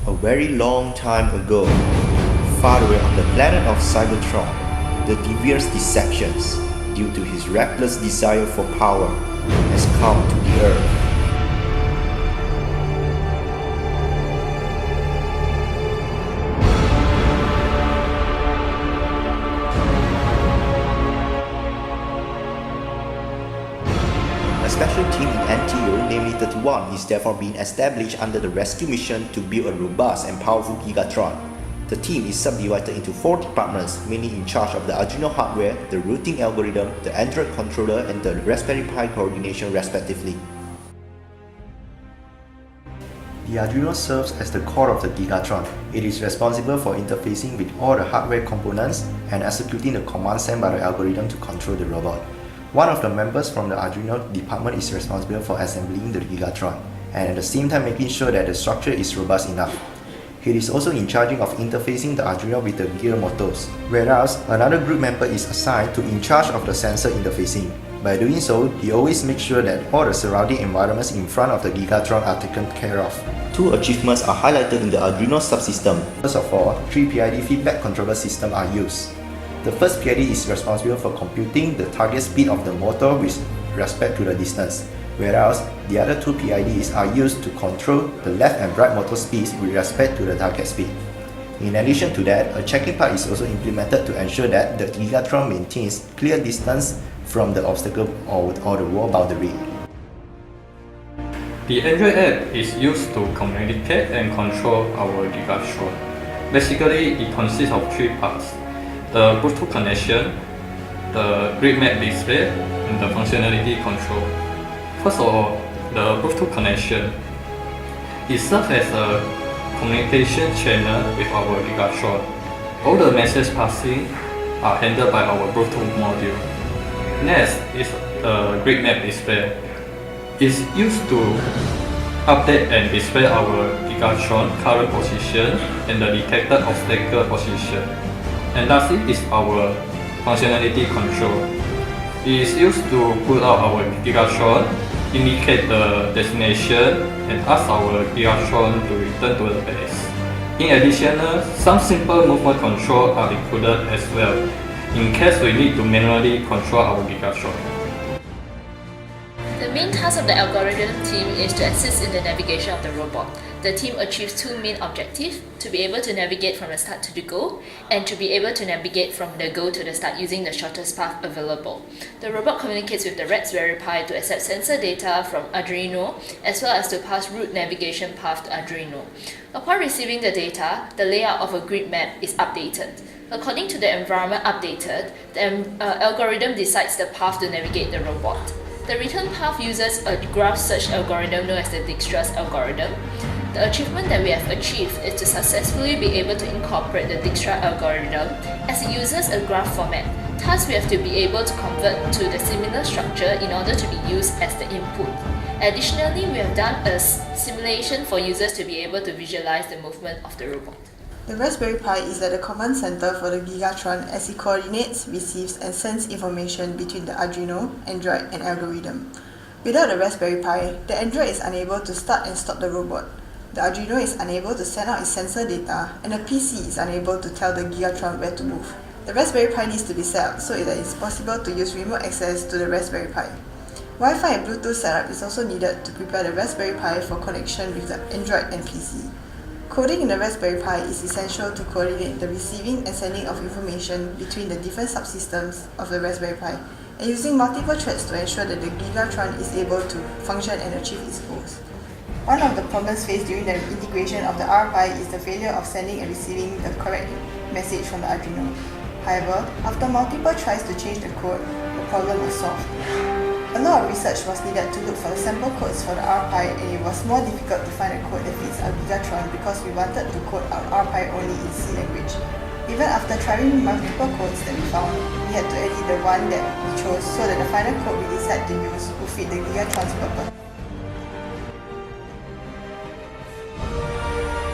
A very long time ago, far away on the planet of Cybertron, the devious deceptions, due to his reckless desire for power, has come to the Earth. A special team in NTU, namely 31, is therefore being established under the rescue mission to build a robust and powerful Gigatron. The team is subdivided into 4 departments, mainly in charge of the Arduino hardware, the routing algorithm, the Android controller, and the Raspberry Pi coordination respectively. The Arduino serves as the core of the Gigatron. It is responsible for interfacing with all the hardware components and executing the commands sent by the algorithm to control the robot. One of the members from the Arduino department is responsible for assembling the Gigatron, and at the same time making sure that the structure is robust enough. He is also in charge of interfacing the Arduino with the gear motors, whereas another group member is assigned to in charge of the sensor interfacing. By doing so, he always makes sure that all the surrounding environments in front of the Gigatron are taken care of. 2 achievements are highlighted in the Arduino subsystem. First of all, 3 PID feedback controller systems are used. The first PID is responsible for computing the target speed of the motor with respect to the distance, whereas the other 2 PIDs are used to control the left and right motor speeds with respect to the target speed. In addition to that, a checking part is also implemented to ensure that the Gigatron maintains clear distance from the obstacle or the wall boundary. The Android app is used to communicate and control our Gigatron. Basically, it consists of 3 parts: the Bluetooth connection, the grid map display, and the functionality control. First of all, the Bluetooth connection. It serves as a communication channel with our Gigatron. All the message passing are handled by our Bluetooth module. Next is the grid map display. It's used to update and display our Gigatron current position and the detected obstacle position. And lastly is our functionality control. It is used to pull out our Gigatron, indicate the destination, and ask our Gigatron to return to the base. In addition, some simple movement control are included as well, in case we need to manually control our Gigatron. The main task of the algorithm team is to assist in the navigation of the robot. The team achieves 2 main objectives: to be able to navigate from the start to the goal, and to be able to navigate from the goal to the start using the shortest path available. The robot communicates with the Raspberry Pi to accept sensor data from Arduino, as well as to pass route navigation path to Arduino. Upon receiving the data, the layout of a grid map is updated. According to the environment updated, the algorithm decides the path to navigate the robot. The return path uses a graph search algorithm known as the Dijkstra's algorithm. The achievement that we have achieved is to successfully be able to incorporate the Dijkstra algorithm as it uses a graph format. Thus, we have to be able to convert to the similar structure in order to be used as the input. Additionally, we have done a simulation for users to be able to visualize the movement of the robot. The Raspberry Pi is at the command center for the Gigatron as it coordinates, receives, and sends information between the Arduino, Android, and algorithm. Without the Raspberry Pi, the Android is unable to start and stop the robot. The Arduino is unable to send out its sensor data, and the PC is unable to tell the Gigatron where to move. The Raspberry Pi needs to be set up so that it is possible to use remote access to the Raspberry Pi. Wi-Fi and Bluetooth setup is also needed to prepare the Raspberry Pi for connection with the Android and PC. Coding in the Raspberry Pi is essential to coordinate the receiving and sending of information between the different subsystems of the Raspberry Pi, and using multiple threads to ensure that the Gigatron is able to function and achieve its goals. One of the problems faced during the integration of the RPi is the failure of sending and receiving the correct message from the Arduino. However, after multiple tries to change the code, the problem was solved. A lot of research was needed to look for the sample codes for the RPi, and it was more difficult to find a code that fits our Gigatron because we wanted to code our RPi only in C language. Even after trying multiple codes that we found, we had to edit the one that we chose so that the final code we decided to use would fit the Gigatron's purpose.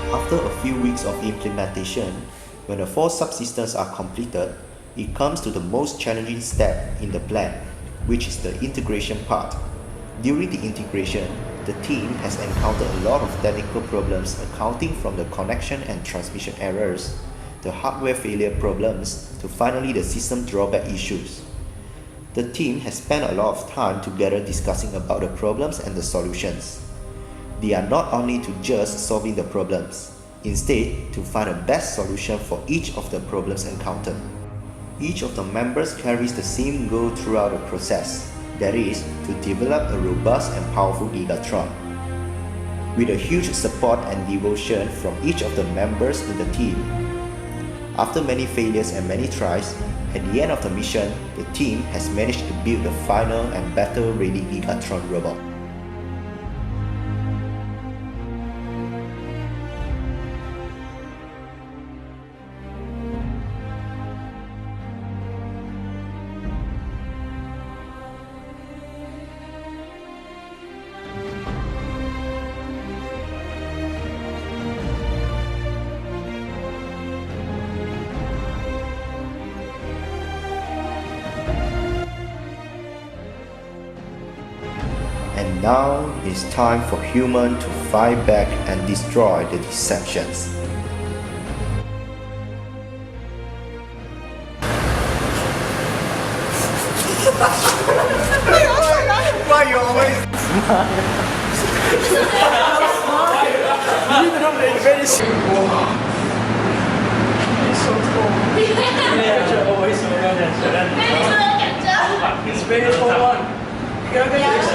After a few weeks of implementation, when the 4 subsystems are completed, it comes to the most challenging step in the plan, which is the integration part. During the integration, the team has encountered a lot of technical problems accounting from the connection and transmission errors, the hardware failure problems, to finally the system drawback issues. The team has spent a lot of time together discussing about the problems and the solutions. They are not only to just solving the problems, instead to find the best solution for each of the problems encountered. Each of the members carries the same goal throughout the process, that is, to develop a robust and powerful Gigatron. With a huge support and devotion from each of the members in the team, after many failures and many tries, at the end of the mission, the team has managed to build the final and battle-ready Gigatron robot. And now it's time for humans to fight back and destroy the deceptions. Why you always very simple. It's so cool. Always around that. It's very full on. You gotta get